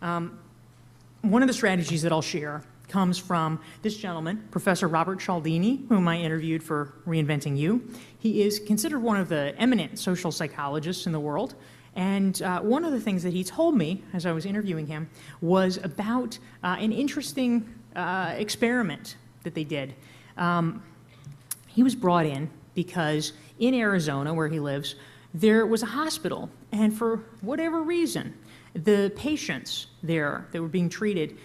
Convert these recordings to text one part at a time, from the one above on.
One of the strategies that I'll share comes from this gentleman, Professor Robert Cialdini, whom I interviewed for Reinventing You. He is considered one of the eminent social psychologists in the world. And one of the things that he told me as I was interviewing him was about an interesting experiment that they did. He was brought in because in Arizona, where he lives, there was a hospital. And for whatever reason, the patients there that were being treated,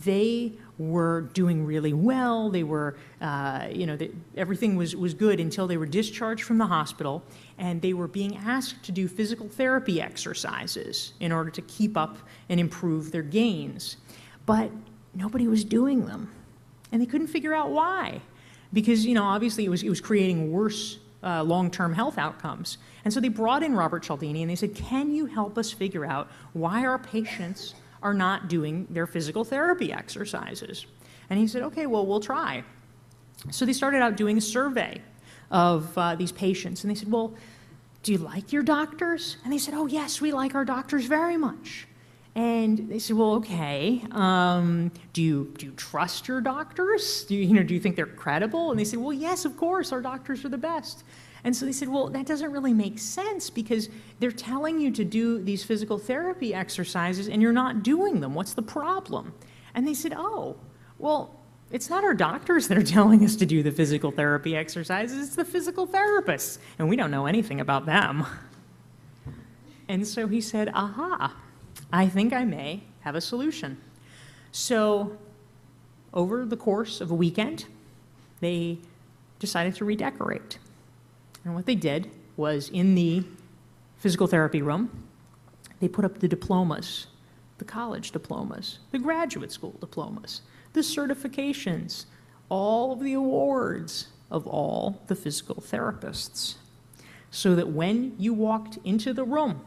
they were doing really well. They were, everything was good until they were discharged from the hospital, and they were being asked to do physical therapy exercises in order to keep up and improve their gains. But nobody was doing them, and they couldn't figure out why. Because, obviously it was creating worse long-term health outcomes. And so they brought in Robert Cialdini, and they said, can you help us figure out why our patients are not doing their physical therapy exercises? And he said, okay, well, we'll try. So they started out doing a survey of these patients, and they said, well, do you like your doctors? And they said, oh, yes, we like our doctors very much. And they said, well, okay, do you trust your doctors? Do you think they're credible? And they said, well, yes, of course, our doctors are the best. And so they said, well, that doesn't really make sense because they're telling you to do these physical therapy exercises and you're not doing them. What's the problem? And they said, oh, well, it's not our doctors that are telling us to do the physical therapy exercises, it's the physical therapists, and we don't know anything about them. And so he said, aha, I think I may have a solution. So over the course of a weekend, they decided to redecorate. And what they did was in the physical therapy room, they put up the diplomas, the college diplomas, the graduate school diplomas, the certifications, all of the awards of all the physical therapists, so that when you walked into the room,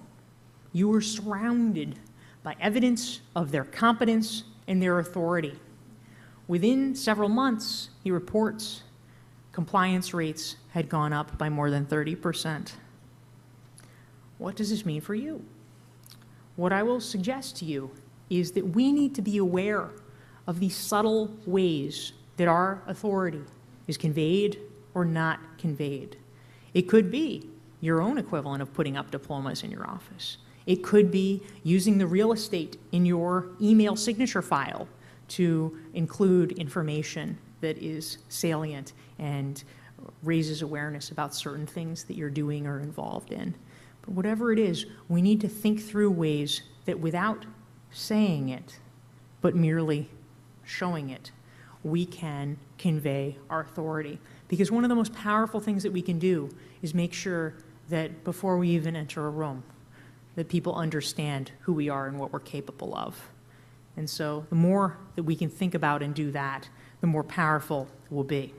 you were surrounded by evidence of their competence and their authority. Within several months, he reports, compliance rates had gone up by more than 30%. What does this mean for you? What I will suggest to you is that we need to be aware of the subtle ways that our authority is conveyed or not conveyed. It could be your own equivalent of putting up diplomas in your office. It could be using the real estate in your email signature file to include information that is salient and raises awareness about certain things that you're doing or involved in. But whatever it is, we need to think through ways that without saying it, but merely showing it, we can convey our authority. Because one of the most powerful things that we can do is make sure that before we even enter a room, that people understand who we are and what we're capable of. And so the more that we can think about and do that, the more powerful it will be.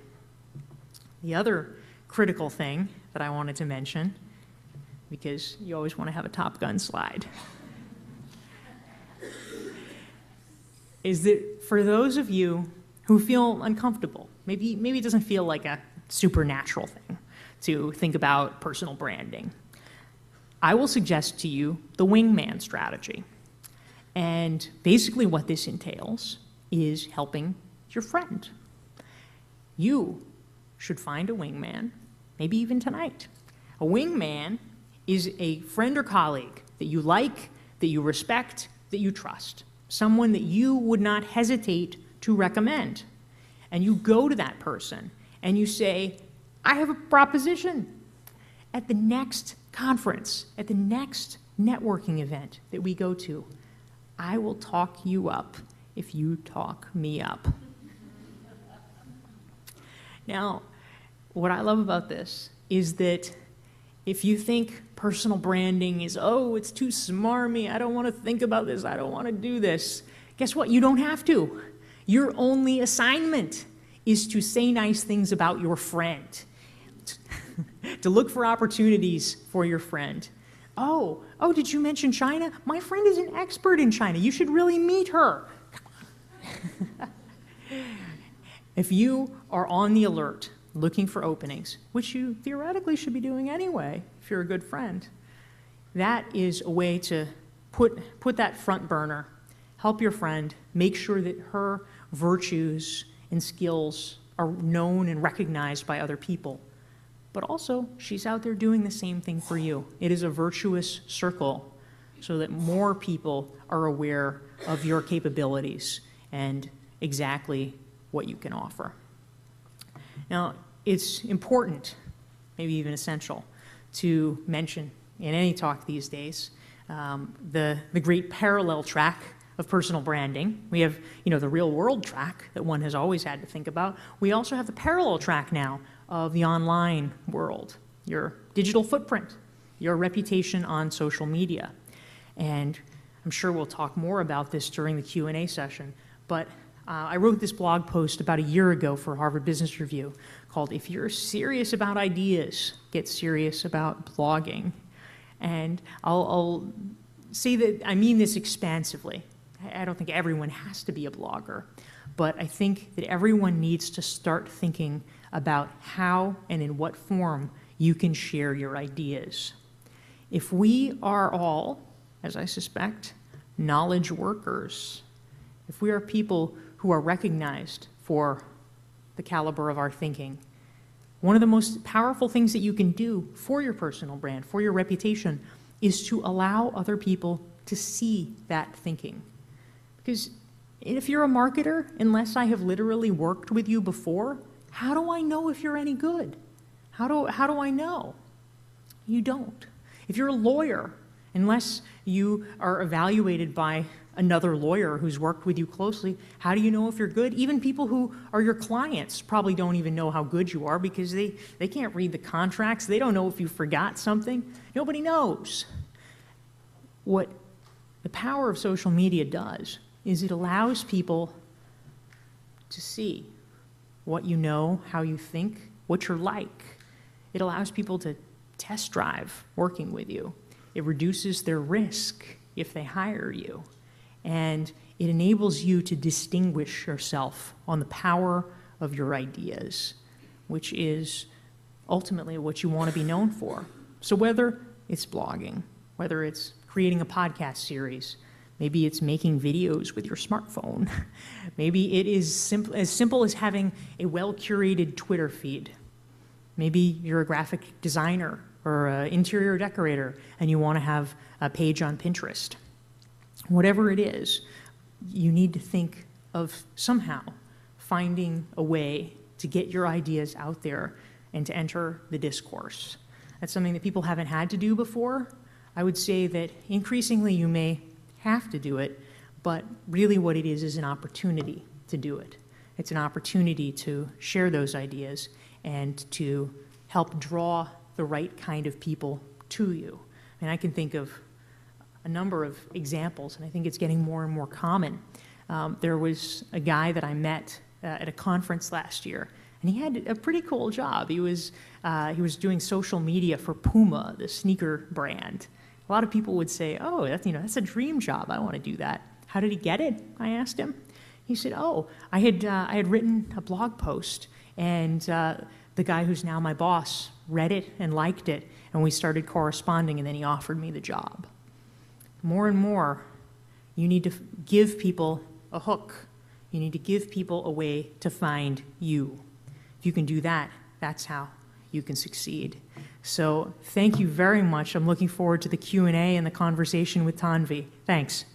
The other critical thing that I wanted to mention, because you always want to have a Top Gun slide, is that for those of you who feel uncomfortable, maybe it doesn't feel like a supernatural thing to think about personal branding, I will suggest to you the wingman strategy. And basically what this entails is helping your friend. You should find a wingman, maybe even tonight. A wingman is a friend or colleague that you like, that you respect, that you trust. Someone that you would not hesitate to recommend. And you go to that person and you say, I have a proposition. At the next conference, at the next networking event that we go to, I will talk you up if you talk me up. Now, what I love about this is that if you think personal branding is, oh, it's too smarmy, I don't want to think about this, I don't want to do this, guess what? You don't have to. Your only assignment is to say nice things about your friend, to look for opportunities for your friend. Oh, did you mention China? My friend is an expert in China. You should really meet her. If you are on the alert, looking for openings, which you theoretically should be doing anyway if you're a good friend, that is a way to put that front burner Help your friend. Make sure that her virtues and skills are known and recognized by other people. But also, she's out there doing the same thing for you. It is a virtuous circle so that more people are aware of your capabilities and exactly what you can offer. Now, it's important, maybe even essential, to mention in any talk these days the great parallel track of personal branding. We have, the real world track that one has always had to think about. We also have the parallel track now of the online world, your digital footprint, your reputation on social media. And I'm sure we'll talk more about this during the Q&A session, but I wrote this blog post about a year ago for Harvard Business Review called "If You're Serious About Ideas, Get Serious About Blogging." And I'll say that I mean this expansively. I don't think everyone has to be a blogger, but I think that everyone needs to start thinking about how and in what form you can share your ideas. If we are all, as I suspect, knowledge workers, if we are people who are recognized for the caliber of our thinking, one of the most powerful things that you can do for your personal brand, for your reputation, is to allow other people to see that thinking. Because if you're a marketer, unless I have literally worked with you before, how do I know if you're any good? How do I know? You don't. If you're a lawyer, unless you are evaluated by another lawyer who's worked with you closely, how do you know if you're good? Even people who are your clients probably don't even know how good you are because they can't read the contracts. They don't know if you forgot something. Nobody knows. What the power of social media does is it allows people to see what you know, how you think, what you're like. It allows people to test drive working with you. It reduces their risk if they hire you. And it enables you to distinguish yourself on the power of your ideas, which is ultimately what you want to be known for. So whether it's blogging, whether it's creating a podcast series, maybe it's making videos with your smartphone, maybe it is as simple as having a well-curated Twitter feed. Maybe you're a graphic designer or an interior decorator and you want to have a page on Pinterest. Whatever it is, you need to think of somehow finding a way to get your ideas out there and to enter the discourse. That's something that people haven't had to do before. I would say that increasingly you may have to do it, but really what it is an opportunity to do it. It's an opportunity to share those ideas and to help draw the right kind of people to you. And I can think of a number of examples, and I think it's getting more and more common. There was a guy that I met at a conference last year, and he had a pretty cool job. He was doing social media for Puma, the sneaker brand. A lot of people would say, "Oh, that's a dream job. I want to do that." How did he get it? I asked him. He said, "Oh, I had written a blog post, and the guy who's now my boss read it and liked it, and we started corresponding, and then he offered me the job." More and more, you need to give people a hook. You need to give people a way to find you. If you can do that, that's how you can succeed. So thank you very much. I'm looking forward to the Q&A and the conversation with Tanvi. Thanks.